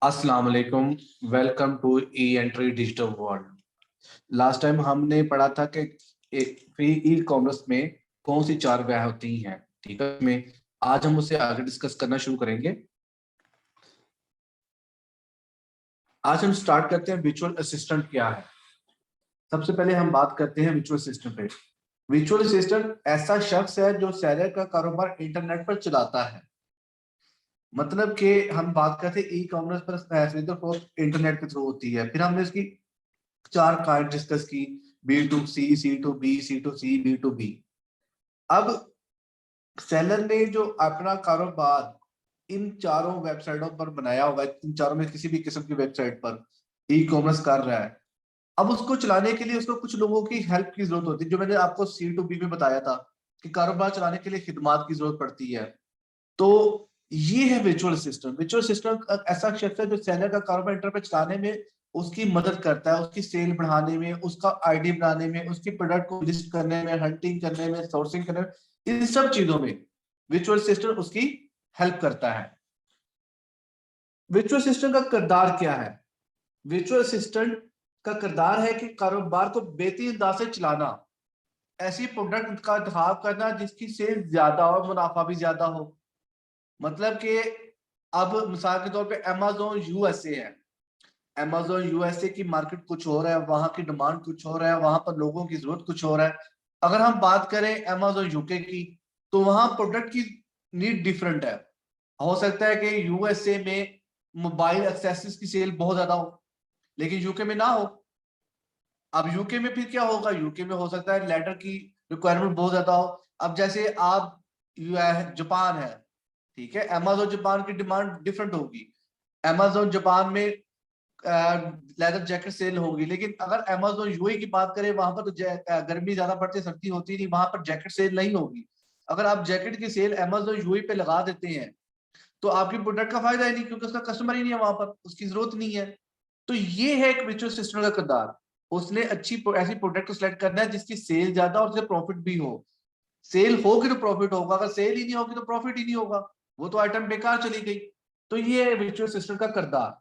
अस्सलाम वालेकुम। Welcome to E entry digital world. Last time हमने पढ़ा था कि एक फ्री ई कॉमर्स में कौन सी चार वह होती हैं, ठीक है। में आज हम उसे आगे डिस्कस करना शुरू करेंगे। आज हम स्टार्ट करते हैं विजुअल असिस्टेंट क्या है। सबसे पहले हम बात करते हैं विजुअल असिस्टेंट पे। विजुअल असिस्टेंट ऐसा शख्स है जो सेलर का कारोबार इंटरनेट पर चलाता है। मतलब कि हम बात करते हैं ई कॉमर्स पर तो इंटरनेट के थ्रू होती है। फिर हमने इसकी चार कार्ड डिस्कस की, B2C, C2B, C2C, B2B। अब सेलर ने जो अपना कारोबार इन चारों वेबसाइटों पर बनाया हुआ है, इन चारों में किसी भी किस्म की वेबसाइट पर ई कॉमर्स कर रहा है। अब उसको चलाने के लिए उसको कुछ लोगों की हेल्प की जरूरत होती है, जो मैंने आपको C2B में बताया था कि कारोबार चलाने के लिए खिदमात की जरूरत पड़ती है। तो ये है विजुअल असिस्टेंट। विजुअल असिस्टेंट ऐसा शख्स है जो सेलर का कारोबार इंटरनेट पर चलाने में उसकी मदद करता है, उसकी सेल बढ़ाने में, उसका आईडी बनाने में, उसकी प्रोडक्ट को लिस्ट करने में, हंटिंग करने में, सोर्सिंग करने में, इन सब चीजों में विजुअल असिस्टेंट उसकी हेल्प करता है। विजुअल असिस्टेंट का किरदार क्या है? विजुअल असिस्टेंट का किरदार है कि कारोबार को बेहतरीन अंदाज से चलाना, ऐसी प्रोडक्ट का इंतखाब करना जिसकी सेल ज्यादा हो, मुनाफा भी ज्यादा हो। मतलब कि अब मिसाल के तौर पे अमेज़न यूएसए है। अमेज़न यूएसए की मार्केट कुछ हो रहा है, वहां की डिमांड कुछ हो रहा है, वहां पर लोगों की जरूरत कुछ हो रहा है। अगर हम बात करें अमेज़न यूके की, तो वहां प्रोडक्ट की नीड डिफरेंट है। हो सकता है कि यूएसए में मोबाइल एक्सेसरीज की सेल बहुत ज्यादा हो, लेकिन यूके में ना हो। अब यूके में फिर क्या होगा? यूके में हो सकता है लेटर की रिक्वायरमेंट बहुत ज्यादा हो। अब जैसे आप जापान है, ठीक है, अमेज़न जापान की डिमांड डिफरेंट होगी। अमेज़न जापान में लेदर जैकेट सेल होगी, लेकिन अगर अमेज़न यूएई की बात करें, वहां पर तो गर्मी ज्यादा पड़ती है, सर्दी होती नहीं, वहां पर जैकेट सेल नहीं होगी। अगर आप जैकेट की सेल अमेज़न यूएई पे लगा देते हैं तो आपकी प्रोडक्ट का फायदा ही नहीं, क्योंकि उसका कस्टमर ही नहीं है, वहां पर उसकी जरूरत नहीं है। तो ये है एक विजुअल असिस्टेंट का किरदार। उसने ऐसी प्रोडक्ट को सिलेक्ट करना है जिसकी सेल ज्यादा और जिससे प्रॉफिट भी हो। सेल होगी तो प्रॉफिट होगा, अगर सेल ही नहीं होगी तो प्रॉफिट ही नहीं होगा, वो तो आइटम बेकार चली गई। तो ये है विजुअल असिस्टेंट का किरदार।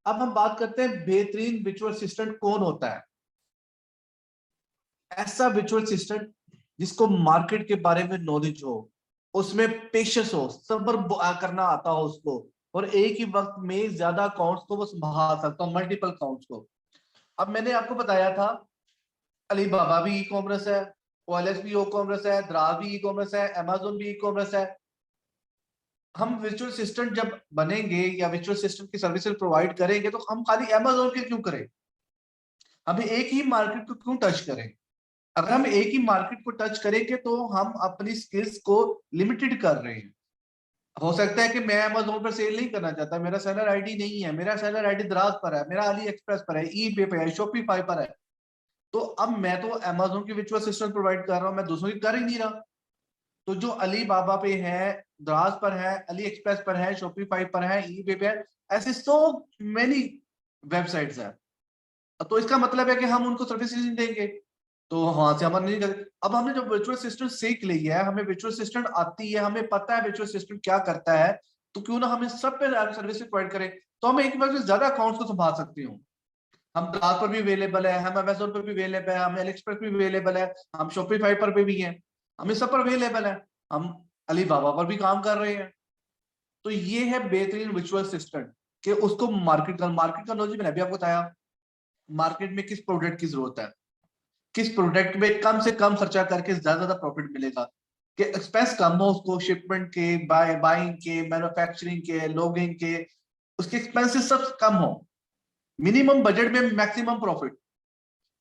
अब हम बात करते हैं बेहतरीन विजुअल असिस्टेंट कौन होता है। ऐसा विजुअल असिस्टेंट जिसको मार्केट के बारे में नॉलेज हो, उसमें पेशेंस हो, सब्र करना आता हो उसको, और एक ही वक्त में ज्यादा अकाउंट्स को वो संभाल सकता हो, मल्टीपल अकाउंट्स को। अब मैंने आपको बताया था अलीबाबा भी ई कॉमर्स है, ओएलएक्स भी ई कॉमर्स है, द्राज भी ई कॉमर्स है, अमेज़न भी ई कॉमर्स है। हम विजुअल असिस्टेंट जब बनेंगे या विजुअल असिस्टेंट की सर्विसेज प्रोवाइड करेंगे तो हम खाली अमेज़न के क्यों करें? हमें एक ही मार्केट को क्यों टच करें? अगर हम एक ही मार्केट को टच करेंगे तो हम अपनी स्किल्स को लिमिटेड कर रहे हैं। हो सकता है कि मैं अमेज़न पर सेल नहीं करना चाहता, मेरा सेलर आईडी नहीं है, मेरा सेलर आईडी दराज पर है, मेरा अली एक्सप्रेस पर है, ईबे पे है, शॉपिफाई पर है। तो अब मैं तो अमेज़न की विजुअल असिस्टेंट प्रोवाइड कर रहा हूं, मैं दूसरों की कर ही नहीं रहा। तो जो अली बाबा पे है, दराज पर है, अली एक्सप्रेस पर है, शॉपिफाई पर है, ईबे पे है, ऐसे सो मेनी वेबसाइट्स है। तो इसका मतलब है कि हम उनको सर्विस नहीं देंगे, तो वहां से हमारे नहीं कर। अब हमने जब वर्चुअल असिस्टेंट सीख ली है, हमें वर्चुअल असिस्टेंट आती है, हमें पता है वर्चुअल असिस्टेंट क्या करता है, तो क्यों ना हम इस सब पे सर्विस प्रोवाइड करें। तो हम एक बार में ज्यादा अकाउंट्स को संभाल सकते हो। हम दराज पर भी अवेलेबल है, हम अमेज़न पर भी अवेलेबल है, हम एलिएक्सप्रेस पर भी अवेलेबल है, हम शॉपिफाई पर भी हैं, हम इस सब पर अवेलेबल है, हम अली बाबा पर भी काम कर रहे हैं। तो ये है बेहतरीन विजुअल असिस्टेंट कि उसको मार्केट का नॉलेज मैंने अभी आपको बताया। मार्केट में किस प्रोडक्ट की जरूरत है, किस प्रोडक्ट में कम से कम खर्चा करके ज्यादा प्रॉफिट मिलेगा, कि एक्सपेंस कम हो उसको, शिपमेंट के, बाइंग के, मैन्युफैक्चरिंग के, लोगिंग के, उसके एक्सपेंसेस सब कम हो, मिनिमम बजट में मैक्सिमम प्रॉफिट।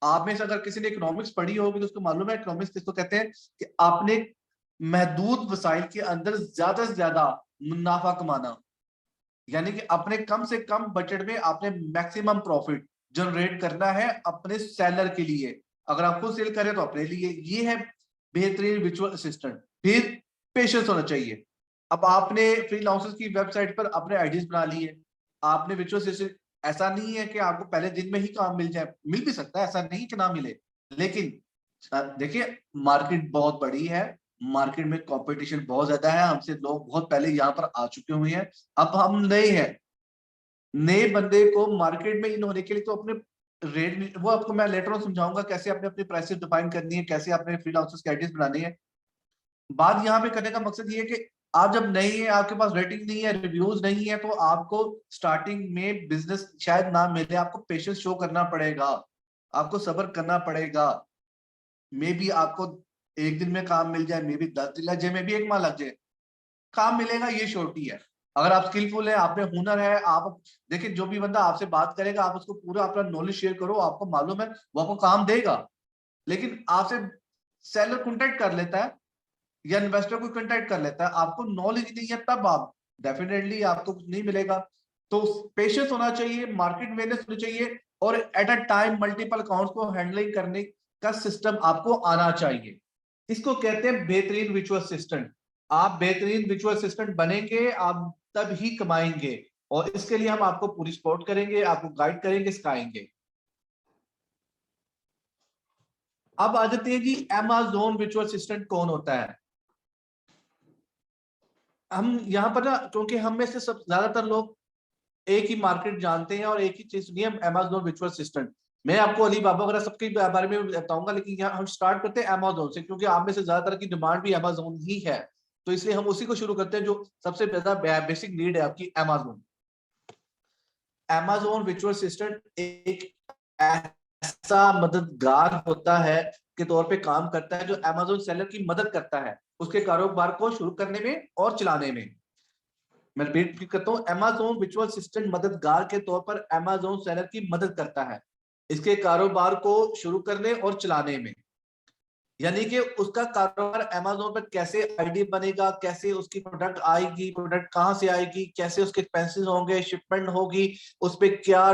आप में से अगर किसी ने इकोनॉमिक्स पढ़ी होगी तो उसको मालूम है इकोनॉमिक्स किसको कहते हैं, कि आपने महदूद वसाइल के अंदर ज्यादा से ज्यादा मुनाफा कमाना, यानी कि अपने कम से कम बजट में आपने मैक्सिमम प्रॉफिट जनरेट करना है अपने सेलर के लिए। अगर आप खुद सेल करें तो अपने लिए। ये है बेहतरीन विजुअल असिस्टेंट। फिर पेशेंस होना चाहिए। अब आपने फ्रीलांसर्स की वेबसाइट पर अपने आईडीज बना लिए, आपने विजुअल असिस्टेंट, ऐसा नहीं है कि आपको पहले दिन में ही काम मिल जाए, मिल भी सकता है, ऐसा नहीं कि ना मिले, लेकिन देखिए मार्केट बहुत बड़ी है, मार्केट में कंपटीशन बहुत ज्यादा है, हमसे लोग बहुत पहले यहाँ पर आ चुके हुए हैं, अब हम नए हैं। नए बंदे को मार्केट में इन होने के लिए तो अपने रेट, वो आपको मैं लेटर ऑन समझाऊंगा कैसे आपने अपनी प्राइसेस डिफाइन करनी है, कैसे आपने फ्रीलांसर्स कैटेगरीज बनानी है। बात यहाँ पे करने का मकसद ये है कि आप जब नहीं है, आपके पास रेटिंग नहीं है, रिव्यूज नहीं है, तो आपको स्टार्टिंग में बिजनेस शायद ना मिले, आपको पेशेंस शो करना पड़ेगा, आपको सब्र करना पड़ेगा। मे बी आपको एक दिन में काम मिल जाए, मे बी 10 दिन लग जाए, मे बी एक माह लग जाए, काम मिलेगा, ये श्योरिटी है। अगर आप स्किलफुल है, आप में हुनर है, आप देखिए जो भी बंदा आपसे बात करेगा, आप उसको पूरा अपना नॉलेज शेयर करो, आपको मालूम है वो आपको काम देगा। लेकिन आपसे सेलर कॉन्टेक्ट कर लेता है या इन्वेस्टर को कॉन्टेक्ट कर लेता है, आपको नॉलेज नहीं है, तब आप डेफिनेटली आपको कुछ नहीं मिलेगा। तो पेशेंस होना चाहिए, मार्केट अवेयरनेस होनी चाहिए, और at a time multiple accounts को हैंडलिंग करने का सिस्टम आपको आना चाहिए। इसको कहते हैं बेहतरीन विचुअल असिस्टेंट। आप बेहतरीन विचुअल असिस्टेंट बनेंगे, आप तब ही कमाएंगे, और इसके लिए हम आपको पूरी सपोर्ट करेंगे, आपको गाइड करेंगे, सिखाएंगे। अब आ जाते हैं जी, Amazon विचुअल असिस्टेंट कौन होता है। हम यहाँ पर ना, क्योंकि हम में से सब ज्यादातर लोग एक ही मार्केट जानते हैं और एक ही चीज सुनी है, Amazon विचुअल असिस्टेंट। मैं आपको अलीबाबा वगैरह सबके बारे में बताऊंगा, लेकिन यहाँ हम स्टार्ट करते हैं Amazon से, क्योंकि आप में से ज्यादातर की डिमांड भी Amazon ही है, तो इसलिए हम उसी को शुरू करते हैं जो सबसे ज्यादा बेसिक नीड है आपकी, Amazon। Amazon विचुअल असिस्टेंट एक ऐसा मददगार होता है के तौर पे काम करता है, जो Amazon सेलर की मदद करता है उसके कारोबार को शुरू करने में और चलाने में। मैं रिपीट करता हूँ, Amazon विचुअल असिस्टेंट मददगार के तौर पर Amazon सेलर की मदद करता है इसके कारोबार को शुरू करने और चलाने में। यानी कि उसका कारोबार Amazon पर कैसे आईडी बनेगा, कैसे उसकी प्रोडक्ट आएगी, प्रोडक्ट कहां से आएगी, कैसे उसके एक्सपेंसेस होंगे, शिपमेंट होगी, उस पर क्या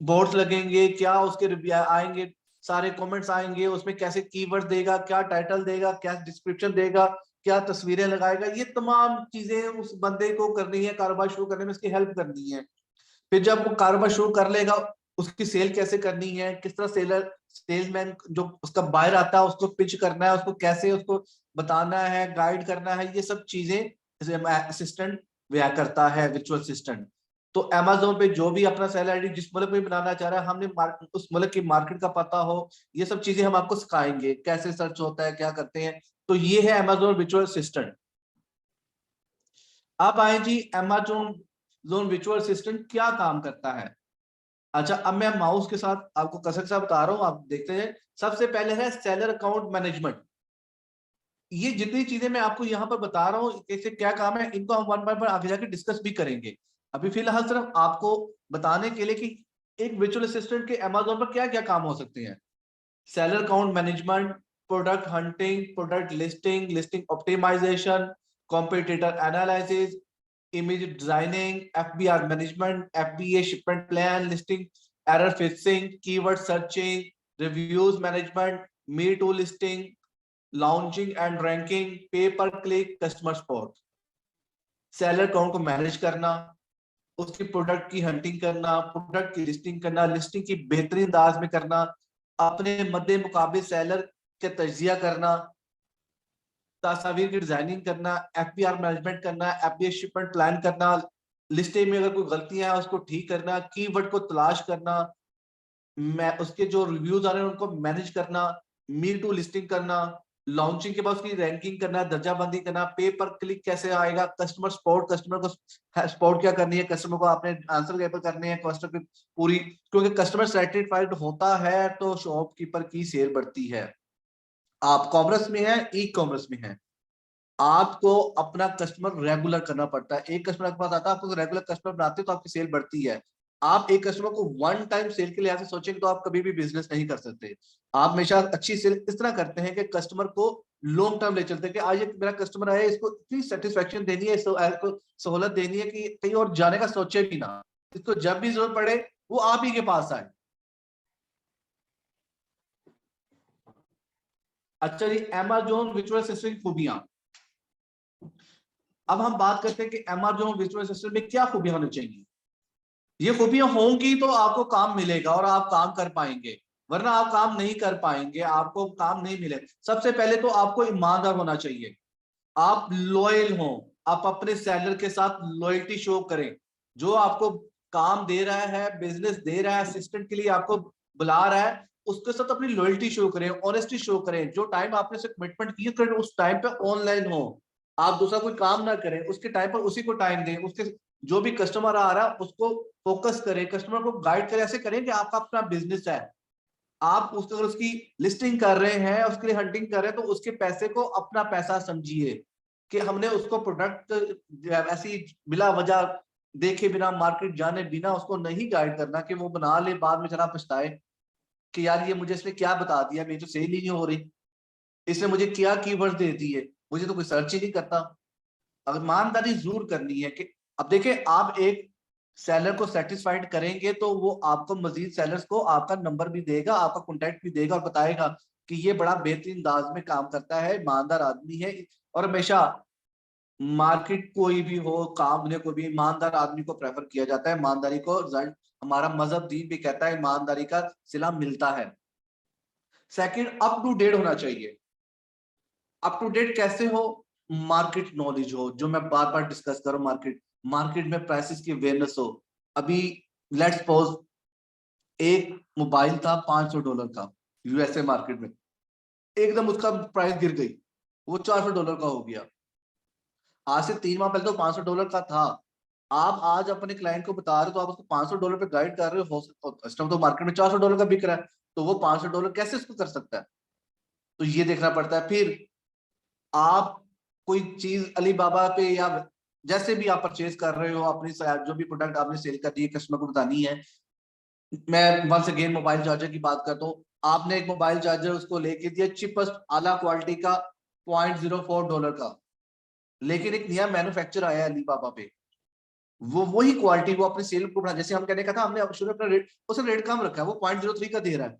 बोर्ड्स लगेंगे, क्या उसके रिव्यू आएंगे, सारे कमेंट्स आएंगे, उसमें कैसे कीवर्ड देगा, क्या टाइटल देगा, क्या डिस्क्रिप्शन देगा, क्या तस्वीरें लगाएगा, ये तमाम चीजें उस बंदे को करनी है, कारोबार शुरू करने में उसकी हेल्प करनी है। फिर जब वो कारोबार शुरू कर लेगा, उसकी सेल कैसे करनी है, किस तरह सेल्समैन जो उसका बायर आता है उसको पिच करना है, उसको कैसे उसको बताना है, गाइड करना है, ये सब चीजें असिस्टेंट वह करता है, विचुअल असिस्टेंट। तो Amazon पे जो भी अपना सेल आईडी जिस मुल्क में बनाना चाह रहा है, हमने उस मुल्क की मार्केट का पता हो, ये सब चीजें हम आपको सिखाएंगे, कैसे सर्च होता है, क्या करते हैं। तो ये है Amazon विचुअल असिस्टेंट। अब आए जी, Amazon विचुअल असिस्टेंट क्या काम करता है। अच्छा, अब मैं माउस के साथ आपको कसक सा बता रहा हूं, आप देखते हैं। सबसे पहले है सेलर अकाउंट मैनेजमेंट। ये जितनी चीजें मैं आपको यहाँ पर बता रहा हूँ कैसे क्या काम है, इनको हम वन बाय वन आगे जाके डिस्कस भी करेंगे। अभी फिलहाल सिर्फ आपको बताने के लिए कि एक विचुअल असिस्टेंट के Amazon पर क्या क्या काम हो सकते हैं। Seller account management, product hunting, product listing, listing optimisation, competitor analysis, image designing, FBR management, FBA shipment plan, listing error fixing, keyword searching, reviews management, me too listing, launching and ranking, pay per click, customer support. Seller account को manage करना, उसकी product की hunting करना, product की listing करना, listing की बेहतरीन अंदाज में करना, अपने मद्दे मुकाबले सेलर के तजिया करना, तस्वीर की डिजाइनिंग करना, FBR मैनेजमेंट करना, FBA शिपमेंट प्लान करना, लिस्टिंग में अगर कोई गलतियां है उसको ठीक करना, कीवर्ड को तलाश करना, मैं उसके जो रिव्यूज आ रहे हैं उनको मैनेज करना, मी टू लिस्टिंग करना, लॉन्चिंग के बाद उसकी रैंकिंग करना, दर्जाबंदी करना, पे पर क्लिक कैसे आएगा, कस्टमर सपोर्ट, कस्टमर को सपोर्ट क्या करनी है, कस्टमर को आपने आंसर कैसे करने हैं, कस्टमर की पूरी, क्योंकि कस्टमर सेटिस्फाइड होता है तो शॉपकीपर की सेल बढ़ती है। आप कॉमर्स में है, ई कॉमर्स में है, आपको अपना कस्टमर रेगुलर करना पड़ता है। एक कस्टमर आपके पास आता है, आपको रेगुलर कस्टमर बनाते हो तो आपकी सेल बढ़ती है। आप एक कस्टमर को वन टाइम सेल के लिहाज से सोचेंगे तो आप कभी भी बिजनेस नहीं कर सकते। आप हमेशा अच्छी सेल इस तरह करते हैं कि कस्टमर को लॉन्ग टर्म ले चलते हैं, कि आज एक मेरा कस्टमर आया, इसको इतनी सेटिस्फेक्शन देनी है, इसको सहूलत देनी है कि कहीं और जाने का सोचे भी ना, इसको जब भी जरूरत पड़े वो आप ही के पास आए। अच्छा जी, Amazon विचुअल असिस्टेंट खूबियां। अब हम बात करते हैं कि Amazon विचुअल असिस्टेंट में क्या खूबियां होनी चाहिए। ये खूबियां होंगी तो आपको काम मिलेगा और आप काम कर पाएंगे। वरना आप काम नहीं कर पाएंगे, आपको काम नहीं मिले। सबसे पहले तो आपको ईमानदार होना चाहिए, आप लॉयल हो, आप अपने सेलर के साथ लॉयल्टी शो करें। जो आपको काम दे रहा है, बिजनेस दे रहा है, असिस्टेंट के लिए आपको बुला रहा है, उसके साथ अपनी लॉयल्टी शो करें, ऑनेस्टी शो करें। जो टाइम आपने से कमिटमेंट किए करें, उस टाइम पे ऑनलाइन हो। आप दूसरा कोई काम ना करें, उसके टाइम पर उसी को टाइम दें। उसके जो भी कस्टमर आ रहा है उसको फोकस करें, कस्टमर को गाइड करें। ऐसे करें कि आपका अपना बिजनेस है, आप उसको अगर उसकी लिस्टिंग कर रहे हैं, उसके लिए हंटिंग कर रहे हैं, तो उसके पैसे को अपना पैसा समझिए कि हमने उसको प्रोडक्ट ऐसी बिला वजह देखे बिना, मार्केट जाने बिना उसको नहीं गाइड करना कि वो बना ले बाद में जरा पछताए कि यार ये मुझे इसने क्या बता दिया, मेरी तो सेल ही नहीं हो रही, इसने मुझे क्या कीवर्ड दे दी है, मुझे तो कोई सर्च ही नहीं करता। अगर ईमानदारी जरूर करनी है कि अब देखें, आप एक सेलर को सेटिस्फाइड करेंगे तो वो आपको मजीद सेलर्स को आपका नंबर भी देगा, आपका कॉन्टेक्ट भी देगा और बताएगा कि ये बड़ा बेहतरीन अंदाज में काम करता है, ईमानदार आदमी है। और हमेशा मार्केट कोई भी हो, काम में कोई भी, ईमानदार आदमी को प्रेफर किया जाता है। ईमानदारी को रिजल्ट, हमारा मजहब दीन भी कहता है ईमानदारी का सिला मिलता है। सेकंड, अप टू डेट होना चाहिए। अप टू डेट कैसे हो? मार्केट नॉलेज हो, जो मैं बार बार डिस्कस करूं, मार्केट मार्केट में प्राइसेस की अवेयरनेस हो। अभी लेट्स सपोज एक मोबाइल था $500 का, यूएसए मार्केट में, एकदम उसका प्राइस गिर गई, वो $400 का हो गया। आज से 3 माह पहले तो $500 का था। आप आज अपने क्लाइंट को बता रहे हो तो आप उसको $500 पे गाइड कर रहे हो सकता, इस टाइम तो मार्केट में $400 का बिक रहा है, तो वो $500 कैसे उसको कर सकता है? तो ये देखना पड़ता है। फिर आप कोई चीज अलीबाबा पे या जैसे भी आप परचेज कर रहे हो, अपनी जो भी प्रोडक्ट आपने सेल करनी है, कस्टमर को बतानी है। मैं वंस अगेन मोबाइल चार्जर की बात करता हूँ, आपने एक मोबाइल चार्जर उसको लेके दिया चिपेस्ट आला क्वालिटी का $0.04 का, लेकिन एक नया मैन्युफैक्चर आया है अलीबाबा पे, वो वही क्वालिटी वो अपने सेल को बढ़ा, जैसे हम कहने का था, हमने शुरू अपना रेट, उसने रेट कम रखा है, वो 0.03 का दे रहा है।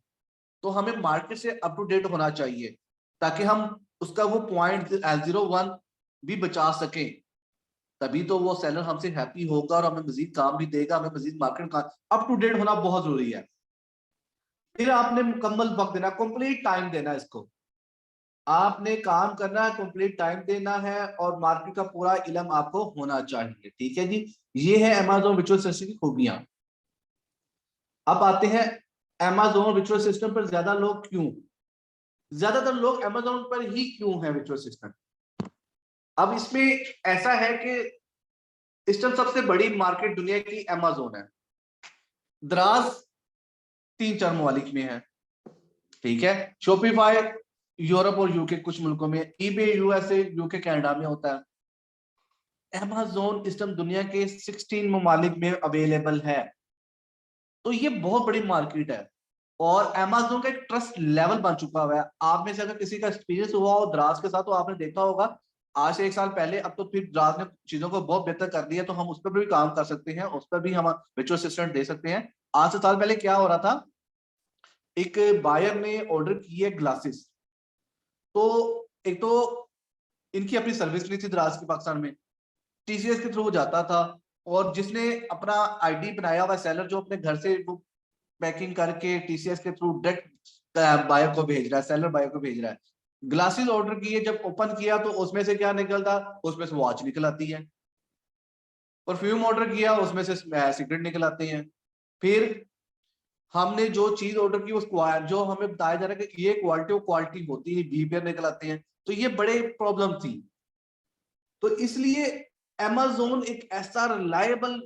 तो हमें मार्केट से अप टू डेट होना चाहिए ताकि हम उसका वो $0.01 भी बचा सके। तभी तो वो सेलर हमसे हैप्पी होगा और हमें मजीद काम भी देगा, हमें मजीद मार्केट का अप टू डेट होना बहुत जरूरी है। फिर आपने मुकम्मल वक्त देना, कंप्लीट टाइम देना, इसको आपने काम करना है, कंप्लीट टाइम देना है और मार्केट का पूरा इल्म आपको होना चाहिए। ठीक है जी, ये है अमेज़न वर्चुअल सिस्टम की खूबियां। अब आते हैं अमेज़न वर्चुअल सिस्टम पर ज्यादा लोग क्यों, ज्यादातर लोग अमेज़न पर ही क्यों है वर्चुअल सिस्टम। अब इसमें ऐसा है कि इस टाइम सबसे बड़ी मार्केट दुनिया की अमेज़न है, दराज 3-4 ममालिक में है। ठीक है, शॉपिफाई यूरोप और यूके कुछ मुल्कों में, ईबे यूएसए यूके कनाडा में होता है। अमेज़न इस टाइम दुनिया के 16 ममालिक में अवेलेबल है। तो ये बहुत बड़ी मार्केट है और अमेज़न का एक ट्रस्ट लेवल बन चुका हुआ है। आप में से अगर किसी का एक्सपीरियंस हुआ हो दराज के साथ तो आपने देखा होगा, आज से 1 साल पहले, अब तो फिर दराज ने चीजों को बहुत बेहतर कर दिया, तो हम उस पर भी काम कर सकते हैं, उस पर भी हम वर्चुअल असिस्टेंट दे सकते हैं। आज से साल पहले क्या हो रहा था, एक बायर ने ऑर्डर किए ग्लासेस, तो एक तो इनकी अपनी सर्विस नहीं थी दराज की पाकिस्तान में, टीसीएस के थ्रू जाता था। और जिसने अपना आईडी बनाया हुआ सेलर, जो अपने घर से वो पैकिंग करके टीसीएस के थ्रू डायरेक्ट बायर को भेज रहा है, सेलर बायर को भेज रहा है। ग्लासेस ऑर्डर किए, जब ओपन किया तो उसमें से क्या निकलता, उसमें से वॉच निकल आती है। परफ्यूम ऑर्डर किया, उसमें से सिगरेट निकल आते हैं। फिर हमने जो चीज ऑर्डर की, उस जो हमें बताया जा रहा है कि ये क्वालिटी, वो क्वालिटी होती है, बीपीआर निकल आते हैं। तो ये बड़े प्रॉब्लम थी। तो इसलिए अमेज़न एक ऐसा रिलायबल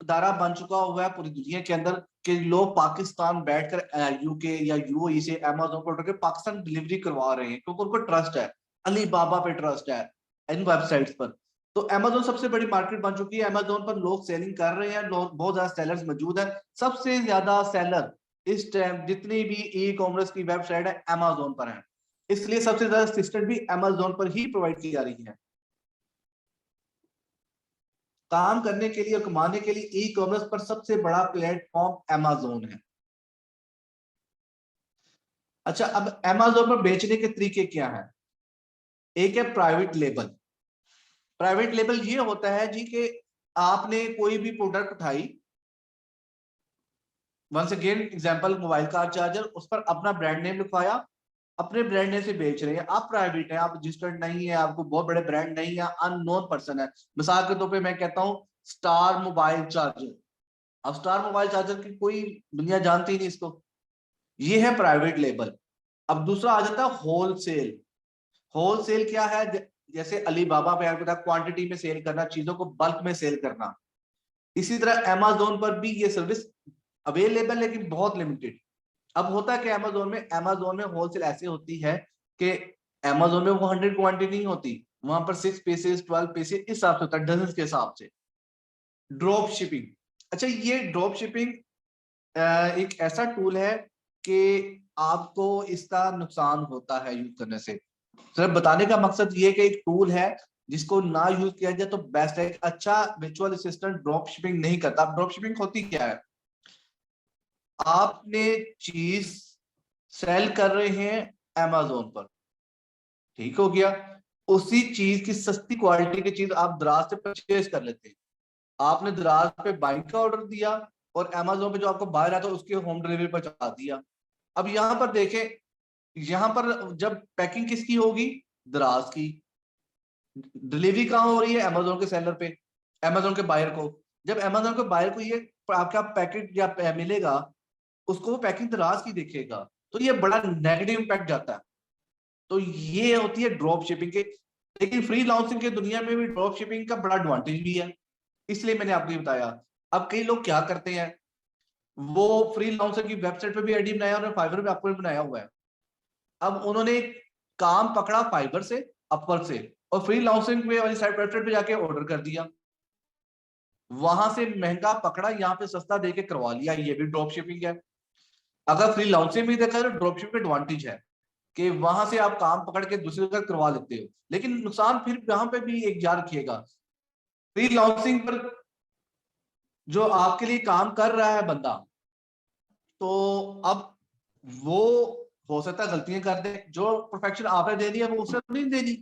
दारा बन चुका हुआ है पूरी दुनिया के अंदर कि लोग पाकिस्तान बैठकर यूके या यूएई से अमेज़न को ऑर्डर के पाकिस्तान डिलीवरी करवा रहे हैं, क्योंकि उनको ट्रस्ट है, अलीबाबा पे ट्रस्ट है, इन वेबसाइट्स पर। तो अमेज़न सबसे बड़ी मार्केट बन चुकी है। अमेज़न पर लोग सेलिंग कर रहे हैं, लोग बहुत ज्यादा सेलर्स मौजूद है। सबसे ज्यादा सेलर इस टाइम जितनी भी ई कॉमर्स की वेबसाइट है अमेज़न पर है, इसलिए सबसे ज्यादा असिस्टेंट भी अमेज़न पर ही प्रोवाइड की जा रही है। काम करने के लिए और कमाने के लिए ई कॉमर्स पर सबसे बड़ा प्लेटफॉर्म अमेज़न है। अच्छा, अब अमेज़न पर बेचने के तरीके क्या है? एक है प्राइवेट लेबल। प्राइवेट लेबल ये होता है जी कि आपने कोई भी प्रोडक्ट उठाई, वंस अगेन एग्जांपल, मोबाइल का चार्जर, उस पर अपना ब्रांड नेम लिखवाया, अपने ब्रांड नेम से बेच रहे हैं, आप प्राइवेट है, आप रजिस्टर्ड नहीं है, आपको बहुत बड़े ब्रांड नहीं है, अननोन पर्सन है। मिसाल के तौर पे मैं कहता हूँ स्टार मोबाइल चार्जर। अब स्टार मोबाइल चार्जर की कोई दुनिया जानती ही नहीं इसको, ये है प्राइवेट लेबल। अब दूसरा आ जाता है होलसेल। होलसेल क्या है? जैसे अली बाबा पे आपको पता, क्वांटिटी में सेल करना, चीजों को बल्क में सेल करना। इसी तरह अमेजोन पर भी ये सर्विस अवेलेबल, लेकिन बहुत लिमिटेड। अब होता है कि अमेजोन में होलसेल ऐसे होती है कि अमेजोन में वो 100 क्वांटिटी नहीं होती, वहां पर 6 पीसेस 12 पीसेस इस हिसाब से होता है, डजन के हिसाब से। Drop shipping. अच्छा, ये ड्रॉप शिपिंग एक ऐसा टूल है कि आपको इसका नुकसान होता है यूज करने से। सिर्फ बताने का मकसद ये कि एक टूल है जिसको ना यूज किया जाए तो बेस्ट है। एक अच्छा विजुअल असिस्टेंट ड्रॉप शिपिंग नहीं करता। ड्रॉप शिपिंग होती क्या है? आपने चीज सेल कर रहे हैं अमेजोन पर, ठीक हो गया, उसी चीज की सस्ती क्वालिटी की चीज आप दराज से परचेज कर लेते हैं। आपने दराज पे बाइक का ऑर्डर दिया और अमेजोन पे जो आपको बाहर आता है उसके होम डिलीवरी पहुंचा दिया। अब यहां पर देखें, यहां पर जब पैकिंग किसकी होगी? दराज की। डिलीवरी कहाँ हो रही है? अमेजोन के सेलर पे, अमेजोन के बायर को। जब अमेजोन के बायर को ये आपका पैकेट या मिलेगा, उसको वो पैकिंग दराज की देखेगा, तो ये बड़ा नेगेटिव इम्पैक्ट जाता है। तो ये होती है ड्रॉप शिपिंग के। लेकिन फ्री लांसिंग की दुनिया में भी ड्रॉप शिपिंग का बड़ा एडवांटेज भी है, इसलिए मैंने आपको ये बताया। अब कई लोग क्या करते हैं, वो फ्री लांसर की वेबसाइट पे भी आईडी बनाया, उन्होंने फाइवर पे आपको भी बनाया हुआ है। अब उन्होंने काम पकड़ा फाइबर से, अपवर से, और फ्री लांसिंग पे वाली साइट वेबसाइट पे जाके ऑर्डर कर दिया। वहां से महंगा पकड़ा, यहाँ पे सस्ता देके करवा लिया, ये भी ड्रॉप शिपिंग है। अगर फ्री लांसिंग भी देखा तो ड्रॉप शिपिंग एडवांटेज है कि वहां से आप काम पकड़ के दूसरी जगह करवा लेते हो। लेकिन नुकसान फिर यहाँ पे भी एक याद रखिएगा, फ्री लांसिंग पर जो आपके लिए काम कर रहा है बंदा, तो अब वो हो सकता है गलतियां कर दे, जो परफेक्शन आपने दे दी है वो उसने नहीं दे दी,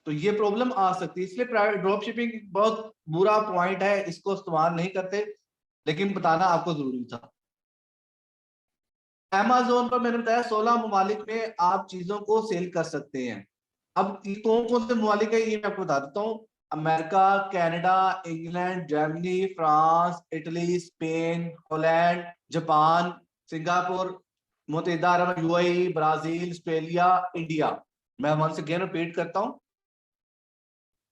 तो ये प्रॉब्लम आ सकती है। इसलिए प्राइवेट ड्रॉप शिपिंग बहुत बुरा पॉइंट है, इसको इस्तेमाल नहीं करते, लेकिन बताना आपको जरूरी था। अमेजोन पर मैंने बताया 16 ममालिक में आप चीजों को सेल कर सकते हैं। अब कौन कौन से ममालिक है ये मैं आपको बता देता हूँ। America, Canada, England, Germany, France, Italy, Spain, Holland, Japan, Singapore, मुत्तहिदा अरब, यूएई, ब्राजील, ऑस्ट्रेलिया, इंडिया। मैं वंस अगेन रिपीट करता हूँ,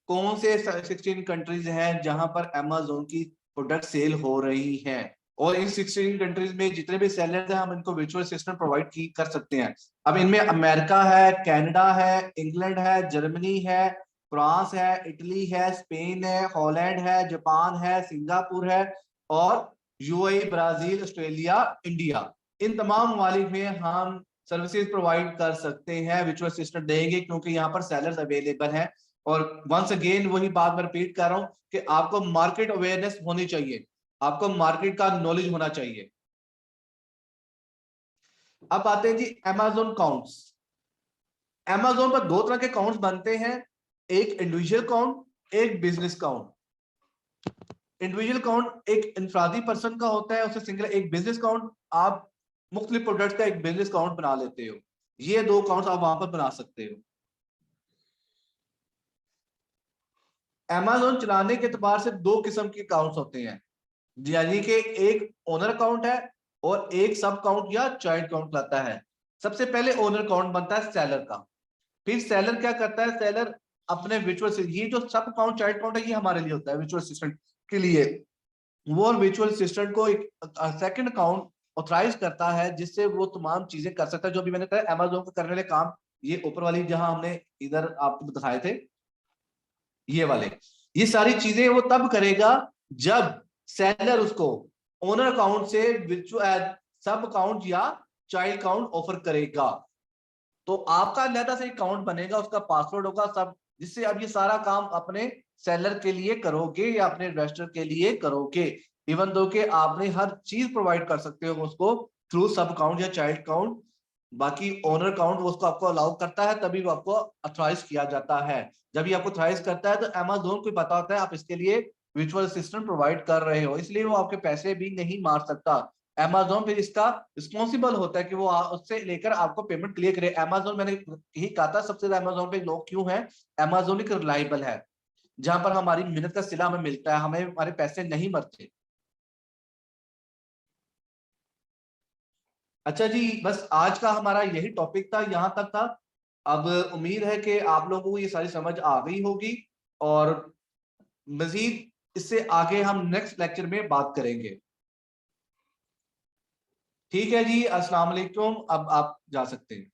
कौन से 16 कंट्रीज हैं जहां पर अमेजोन की प्रोडक्ट सेल हो रही हैं। और इन 16 कंट्रीज में जितने भी सेलर्स हैं, हम इनको वर्चुअल असिस्टेंट प्रोवाइड कर सकते हैं। अब इनमें अमेरिका है, कनाडा है, इंग्लैंड है, जर्मनी है, फ्रांस है, इटली है, स्पेन है, हॉलैंड है, जापान है, सिंगापुर है, और यूएई, ब्राजील, ऑस्ट्रेलिया, इंडिया। इन तमाम ममालिक में हम सर्विसेज प्रोवाइड कर सकते हैं, वर्चुअल असिस्टेंट देंगे, क्योंकि यहाँ पर सेलर्स अवेलेबल हैं। और वंस अगेन वही बात मैं रिपीट कर रहा हूं कि आपको मार्केट अवेयरनेस होनी चाहिए, आपको मार्केट का नॉलेज होना चाहिए। अब आते हैं जी अमेजोन काउंट्स। अमेजोन पर दो तरह के काउंट्स बनते हैं, एक इंडिविजुअल काउंट, एक बिजनेस काउंट। इंडिविजुअल काउंट एक इंफरादी पर्सन का होता है, उसे सिंगल। एक बिजनेस काउंट आप मुख्तलिफ प्रोडक्ट का एक बिजनेस काउंट बना लेते हो। ये दो काउंट्स आप वहां पर बना सकते हो। अमेजोन चलाने के एतबार से दो किस्म के अकाउंट्स होते हैं, यानी कि एक ओनर अकाउंट है और एक सब अकाउंट या चाइल्ड अकाउंट लाता है। सबसे पहले ओनर अकाउंट बनता है सेलर का। फिर सेलर क्या करता है, सेलर अपने वर्चुअल, ये जो सब अकाउंट चाइल्ड अकाउंट है ये हमारे लिए होता है वर्चुअल असिस्टेंट के लिए। वो वर्चुअल असिस्टेंट को एक सेकंड अकाउंट ऑथराइज करता है, जिससे वो तमाम चीजें कर सकता है जो भी मैंने कहा अमेजोन को करने वाले काम। ये ऊपर वाली जहां हमने इधर आपको दिखाए थे, ये वाले, ये सारी चीजें वो तब करेगा जब सेलर उसको ओनर अकाउंट से वर्चुअल सब अकाउंट या चाइल्ड अकाउंट ऑफर करेगा। तो आपका अलग से अकाउंट बनेगा, उसका पासवर्ड होगा सब, जिससे अब ये सारा काम अपने सेलर के लिए करोगे या अपने इन्वेस्टर के लिए करोगे। इवन दो कि आपने हर चीज प्रोवाइड कर सकते हो उसको थ्रू सब अकाउंट या चाइल्ड अकाउंट। बाकी ओनर अकाउंट उसको आपको अलाउ करता है, तभी वो आपको अथॉराइज किया जाता है। जब ये आपको अथॉराइज करता है तो अमेजोन को पता होता है आप इसके लिए वर्चुअल असिस्टेंट प्रोवाइड कर रहे हो, इसलिए वो आपके पैसे भी नहीं मार सकता। Amazon फिर इसका रिस्पॉन्सिबल होता है कि वो उससे लेकर आपको पेमेंट क्लियर करे। Amazon, मैंने यही कहा था सबसे ज्यादा Amazon पे लोग क्यों हैं, Amazon एक रिलायबल है, जहां पर हमारी मेहनत का सिला हमें मिलता है, हमें हमारे पैसे नहीं मरते। अच्छा जी, बस आज का हमारा यही टॉपिक था, यहाँ तक था। अब उम्मीद है कि आप लोगों को ये सारी समझ आ गई होगी, और मजीद इससे आगे हम नेक्स्ट लेक्चर में बात करेंगे। ठीक है जी, अस्सलाम वालेकुम, अब आप जा सकते हैं।